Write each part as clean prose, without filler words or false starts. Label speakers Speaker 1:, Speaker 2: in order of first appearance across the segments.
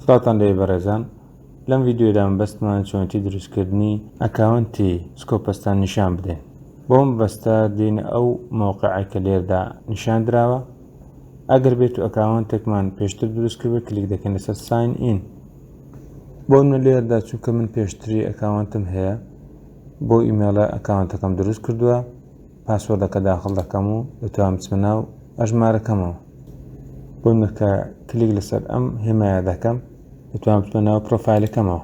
Speaker 1: سڵاتان لێ بەڕێزان، لەم ڤیدیۆدا مەبەستمان چۆنێتی دروستکردنی ئەکاونتی سکۆپەستان نیشان بدەین. بۆ مەبەستە دێنە ئەو مۆقعە کە لێردا نیشان دراوە. ئەگەر بێت و ئەکاونتێکمان پێشتر دروست کرد کلیک دەکەین لەسەر ساین ئین. بۆ منە لێردا چونکە من پێشتری ئەکاونتم هەیە بۆ ئیمێڵە ئەکاونتەکەم دروست کردووە، پاسوەردەکە داخڵ دەکەم و دەتوانم بچمە ناو ئەژمارەکەمەوە. بۆ منکە کلیک لەسەر ئەم هێمایە دەکەم دەتوانم بچمە ناو پرۆفایلەکەمەوە.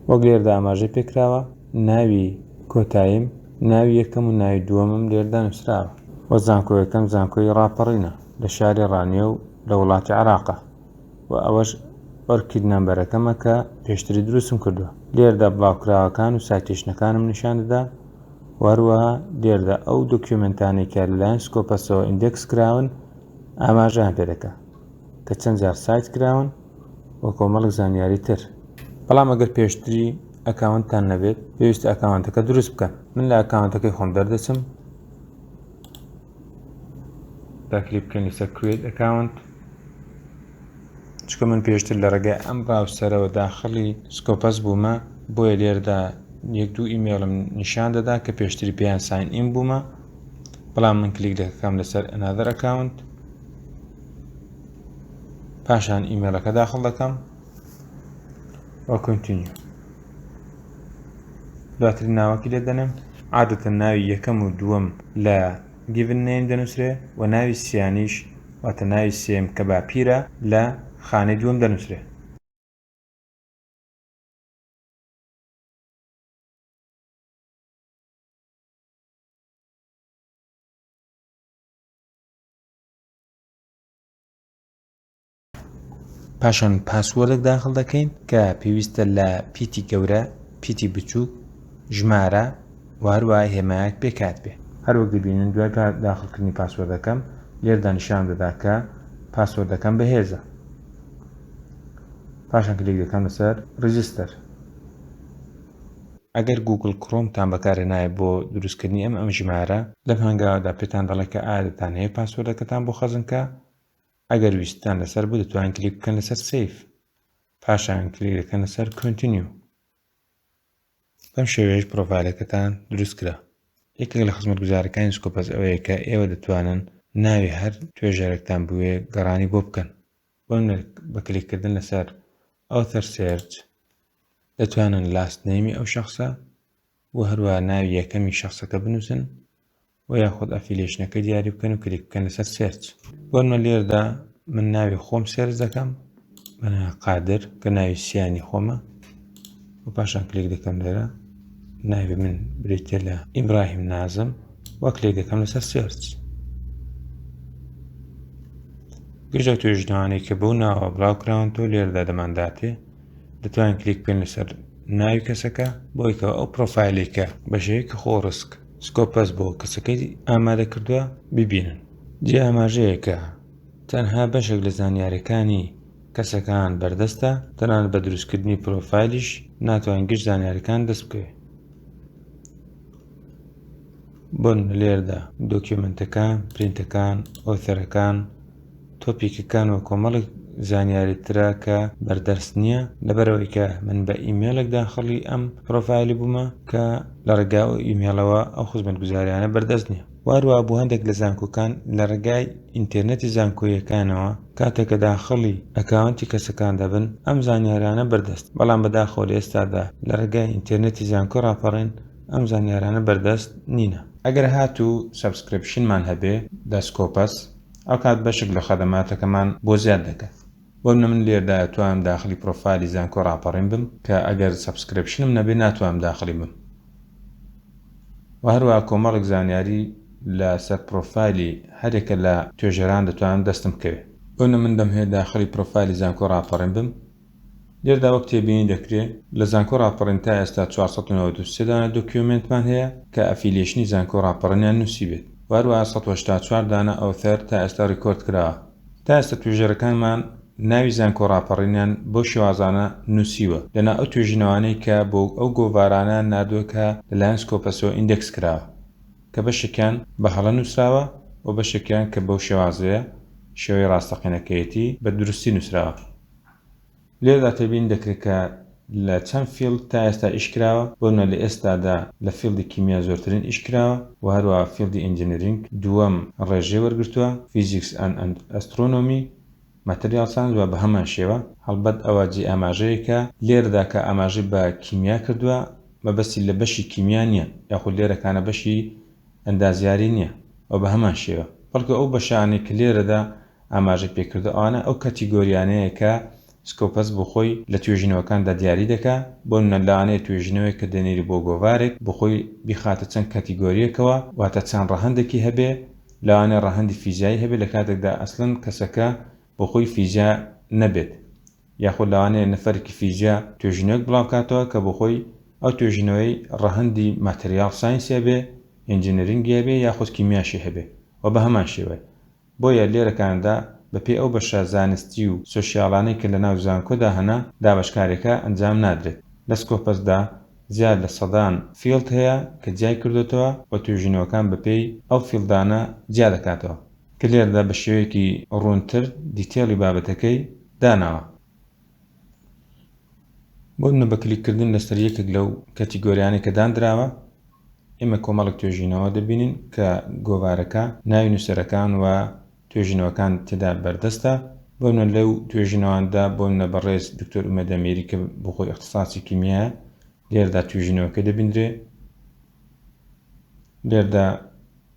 Speaker 1: وەک لێردا ئاماژەی پێکراوە، ناوی کۆتاییم، ناوی یەکەم و ناوی دووەمم لێردا نووسراوە. وە زانکۆ یەکەم زانکۆی ڕاپەڕینە لە شاری ڕانیە و لە وڵاتی عێراقە، و ئەوەش ئۆرکید نەمبەرەکەمە کە پێشتری دروستم کردووە. لێردا بڵاوکراوەکان و سایتیشنەکانم نیشان دەدا، وەروەها لێردا ئەو دۆکیومنتانەی کە لەلایەن سکۆپەسەوە ئیندێکس کراون ئاماژەیان پێ دەکات کە چەند جار سایت کراون وە کۆمەڵێک زانیاری تر. بەڵام ئەگەر پێشتری ئەکاونتتان نەبێت پێویستە ئەکاونتەکە دروست بکەن. من لە ئەکاونتەکەی خۆم دەردەچم، داکلیک بکەین لەسەر کریێت ئەکاونت، چکە من پێشتر لە ڕێگای ئەم براوسەرەوە داخلی سکۆپەس بوومە، بۆیە لێردا یەک دوو ئیمێڵم نیشان دەدا کە پێشتری پێیان ساین ئین بوومە. بەڵام من کلیک دەکەم لەسەر ئەنادەر ئەکاونت، پاشان ئیمێڵەکە داخڵ دەکەم و کۆنتینیو. دواتر ناوەکی لێ دەنێم، عادەتەن ناوی یەکەم و دووەم لە گیڤن نێم دەنووسرێ و ناوی سیانیش واتە ناوی سێم کە باپیرە لە خانەی دووەم دەنووسرێ. پاشان پاسوەردێک داخڵ دەکەین کە پێویستە لە پیتی گەورە، پیتی بچووک، ژمارە و هەروەها هێمایەک پێکات بێ. هەروەک دەبینن دوای داخڵکردنی پاسوەردەکەم لێردا نیشان دەدا کە پاسوەردەکەم بەهێزە. پاشان کلیک دەکەم لەسەر ڕیجستەر. ئەگەر گوگل کڕۆمتان بەکارهێنایە بۆ دروستکردنی ئەم ژمارە، لەم هەنگاوەدا پێتان دەڵێت کە ئایا هەیە پاسوەردەکەتان بۆ خەزنکە. ئەگەر ویستان لەسەر بوو دەتوانین کلیک بکەن لەسەر سیف، پاشان کلیک دەکەن لەسەر کۆنتینیو. بەم شێوەیەش پرۆفایلەکەتان دروست کرا. یەکێک لە خزمەتگوزارەکانی سکۆپەس ئەوەیە کە ئێوە دەتوانن ناوی هەر توێژەرێکتان بوێ گەڕانی بۆ بکەن. بۆ بە کلیککردن لەسەر ئۆتەر سێرچ دەتوانن لاست نەیمی ئەو شەخصە و هەروەها ناوی یەکەمی شەخصەکە بنووسن و یاخود ئەفیلیشنەکە دیاری بکەن و کلیک بکەن لەسەر سێرچ. بۆ لێردا من ناوی خۆم سێرچ دەکەم بەناوی قادر کە ناوی سیانی خۆمە، و پاشان کلیک دەکەم لێرە ناوی من بریتە لە ئیبراهیم نازم و کلیک دەکەم لەسەر سێرچ. گەشتە توێژنەوانەی کە بەو ناوە بڵاوکراون لێردا دەمانداتێ، دەتوانین کلیک بکەین لەسەر ناوی کەسەکە بۆی کە ئەو پرۆفایلی کە بەشەیەکی خۆڕسک سکۆپەس بۆ کەسەکەی ئامادە کردووە ببینن. جێ ئاماژەیە کە تەنها بەشێک لە زانیاریەکانی کەسەکان بەردەستە، تەنانەت بە دروستکردنی پرۆفایلیش ناتوانین گشت زانیاریەکان دەست بکەوێت. بۆن لێردا دۆکیومنتەکان، پرینتەکان، ئۆتەرەکان، تۆپیکەکان و کۆمەڵێک زانیاری ترە کە بەردەست نییە، لەبەرەوەی کە من بە ئیمێلێک داخڵی ئەم پرۆفایلی بوومە کە لە ڕێگای ئیمێلەوە ئەو خزمەتگوزاریانە بەردەست نییە. واروها بۆ هەندێک لە زانکۆکان لە ڕێگای ئینتەرنێتی زانکۆیەکانەوە کاتێکە داخڵی ئەکاونتی کەسەکان دەبن ئەم زانیارانە بەردەست، بەڵام بەداخەوە لە ئێستادا لە ڕێگای ئینتەرنێتی زانکۆ ڕاپەڕین ئەم زانیارانە بەردەست نینە. ئەگەر هاتوو سەبسکرپشنمان هەبێ لە سکۆپەس، ئەو کات بەشێک لە خەدەماتەکەمان بۆ زیاد دەکات. بۆ من لێردا توانم داخلی پرۆفایلی زانکۆ ڕاپەڕین بم کە ئەگەر سەبسکرپشنم نەبێ ناتوانم داخلی بم. و هەروەها کۆمەڵێک زانیاری لە سەر پرۆفایلی هەرێکە لە توێژەران دەتوانم دەستم بکەوێت. بۆ من دەمهەیە داخلی پرۆفایلی زانکۆ ڕاپەڕین بم. لێردا وەک تێبینی دەکرێت لە زانکۆ ڕاپەڕین تا ئێستا 493 دانە دۆکیومنتمان هەیە کە ئەفیلیشنی زانکۆ ڕاپەڕینیان نووسی بێت. وەروەها 184 دانە ئەوتەر تا ئێستا ڕیکۆرد کراوە. تا ئێستا توێژەرەکانمان ناوی زانکۆ ڕاپەڕینیان بۆ شێوازانە نووسیوە لەنا ئەو توێژینەوانەی کە بۆ ئەو گۆڤارانە نادووە کە لەلایەن سکۆپەسەوە ئیندێکس کراوە، کە بەشێکیان بە هەڵە نووسراوە و بەشێکیان کە بەو شێوازەیە شێوەی ڕاستەقینەکەیەتی بە دروستی نووسراوە. لێرەدا تێبین دەکرێت کە لە چەند فیلد تا ئێستا ئیشکراوە، بۆنە لە ئێستادا لە فیلدی کیمیا زۆرترین ئیشکراوە و هەروەها فیلدی ئینجینیرینگ دووەم ڕێژێ وەرگرتووە، فیزیکس ئەند ئەسترۆنۆمی، ماتریال ساینس و بە هەمان شێوە. هەڵبەت ئەوە جێ ئاماژەیەکە لێرەدا کە ئاماژەی بە کیمیا کردووە مەبەستی لە بەشی کیمیا نییە، یاخود لێرەکانە بەشی ئەندازیاری نییە و بە هەمان شێوە، بەڵکە ئەو بەشانێک کە لێرەدا ئاماژەی پێکردو ئەوانە ئەو کەتیگۆریانەیە کە سکۆپەس بۆ خۆی لە توێژینەوەکاندا دیاری دەکا، بۆ لەوانەیە توێژینەوەی کە دەنێری بۆ گۆڤارێک بۆ خۆی بیخاتە چەند کەتیگۆریەکەوە، واتە چەند ڕەهەندێکی هەبێ، لەوانەیە ڕەهەندی فیزیایی هەبێت لە کاتێکدا ئەسڵەن کەسەکە بۆ خۆی فیزیا نەبێت، یاخود لەوانەیە نەفەرێکی فیزیا توێژینەوەک بڵاوکاتەوە کە بۆ خۆی ئەو توێژینەوەی ڕەهەندی ماتریال ساینسی هەبێ، ئینجینیرینگی هەبێ یاخود کیمیاشی هەبێ و بە هەمان شێوە. بۆیە لێرەکاندا بەپێی ئەو بەشە زانستی و سۆشیاڵانەی کە لە ناو زانکۆدا هەنا دابەشکارێکە ئەنجام نادرێت. لە سکۆپەسدا زیاد لە سەدان فیلد هەیە کە جیای کردوتەوە و توێژینەوەکان بەپێی ئەو فیلدانە جیا دەکاتەوە کە لێرەدا بە شێوەیەکی ڕوونتر دیتێڵی بابەتەکەی داناوە. بۆ بە کلیککردن لەسەر یەکێک لەو کەتیگۆریانەی کە دانراوە، ئێمە کۆمەڵک توێژینەوە دەبینین کە گۆڤارەکە ناوی نووسەرەکان و توێژینەوەکان تێدا بەردەستە. بۆنە لەو توێژینەوەدا بۆنە بەڕێز دکتۆر ئومێد ئەمیری کە بۆ خۆی اختصاصی کیمیایە، لێرەدا توێژینەوەکە دەبیندرێ. لێرەدا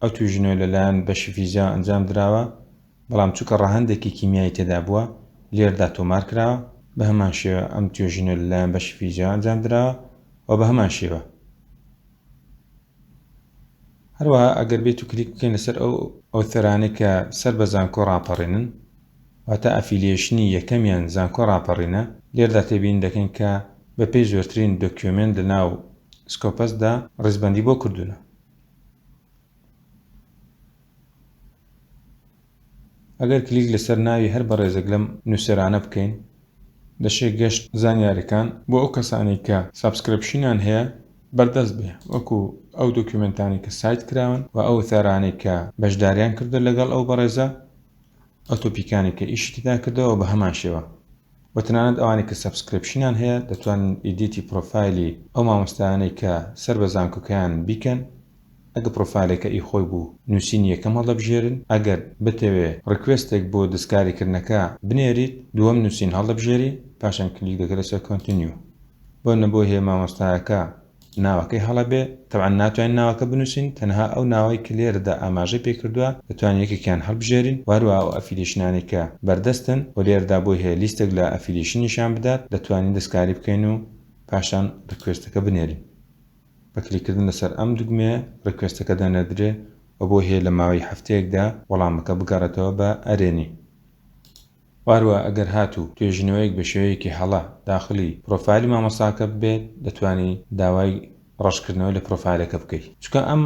Speaker 1: ئەو توێژینەوە لەلایەن بەشی فیزیا ئەنجام دراوە، بەڵام چونکە ڕەهەندێکی کیمیایی تێدا بووە لێرەدا تۆمار کراوە. بە هەمان شێوە ئەم توێژینەوە لەلایەن بەشی فیزیا ئەنجام دراوە و بە هەمان شێوە. هەروەها ئەگەر بێت و کلیک بکەین لەسەر ئەو ئۆتەرانەی کە سەر بە زانکۆ ڕاپەڕێنن، واتە ئەفیلیێشنی یەکەمیان زانکۆ ڕاپەڕینە، لێرەدا تێبین دەکەین کە بەپێی زۆرترین دۆکیومنت لە ناو سکۆپەسدا ڕێزبەندی بۆ کردوونە. ئەگەر کلیک لەسەر ناوی هەر بە ڕێزێک لەم نووسەرانە بکەین، دەشێت گەشت زانیاریەکان بۆ ئەو کەسانی کە سابسکرپشنیان هەیە بەردەست بێ، وەکو ئەو دۆکیومنتانی کە سایت کراون و ئەو ئۆتەرانەی کە بەشداریان کردە لەگەڵ ئەو بەڕێزە، ئەو تۆپیکانی کە ئیشتیدا کردەوە بە هەمان شێوە. و تەنانەت ئەوانی کە سابسکرپشنیان هەیە دەتوانن ئیدیتی پرۆفایلی ئەو مامۆستایانەی کە سەر بە زانکۆکەیان بیکەن. ئەگە پرۆفایلێکە ئی خۆی بوو نووسینی یەکەم هەڵدەبژێرن، ئەگەر بتەوێ ڕکوێستێک بۆ دەستکاریکردنەکە بنێریت دووەم نووسین هەڵدەبژێری، پاشان کلیک دەکرێت لەسەر کۆنتینیو. بۆ نەبۆ هەیە مامۆستایەکە ناوەکەی هەڵەبێ، تەبعاً ناتوانین ناوەکە بنووسین، تەنها ئەو ناوەی کە لێرەدا ئاماژەی پێکردووە دەتوانین یەکێکیان هەڵبژێرین. وهروەها ئەو ئەفیلیشنانەی کە بەردەستن و لێرەدا بۆی هەیە لیستێک لە ئەفیلیشنیشان بدات، دەتوانین دەستکاری بکەین و پاشان ڕکوێستەکە بنێرین. بە کلیککردن لەسەر ئەم دوگمەیە ڕکوێستەکە دەنێردرێ و بۆ هەیە لە ماوەی هەفتەیەکدا وەڵامەکە بگەڕێتەوە بە ئەرێنی. وهروەها ئەگەر هاتوو توێژینەوەیەک بە شێوەیەکی هەڵە داخلی پرۆفایلی مامۆستاکە بێت، دەتوانی داوای ڕەشکردنەوە لە پرۆفایلەکە بکەیت، چونکە ئەم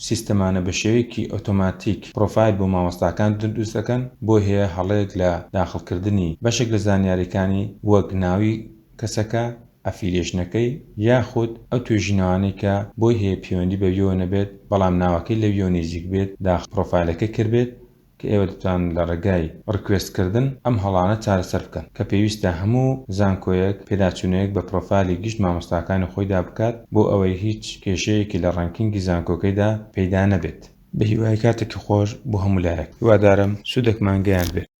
Speaker 1: سیستەمانە بە شێوەیەکی ئۆتۆماتیک پرۆفایل بۆ مامۆستاکان دروست دەکەن، بۆ هەیە هەڵەیەک لە داخڵکردنی بەشێک لە زانیاریەکانی وەک ناوی کەسەکە، ئەفیلیشنەکەی یاخود ئەو توێژینەوانەی کە بۆی هەیە پەیوەندی بە ویۆ نەبێت بەڵام ناوەکەی لە ویۆ نزیک بێت داخل پرۆفایلەکە کردبێت، کە ئێوە دەتوان لە ڕێگای ڕکوێستکردن ئەم هەڵانە چارەسەر بکەن کە پێویستە هەموو زانکۆیەک پێداچوونەیەک بە پرۆفایلی گشت مامۆستاکانی خۆیدا بکات بۆ ئەوەی هیچ کێشەیەکی لە ڕانکینگی زانکۆکەیدا پەیدا نەبێت. بە هیوای کاتێکی خۆش بۆ هەموو لایەک. هیوادارم سوودێکمان گەیاند بێت.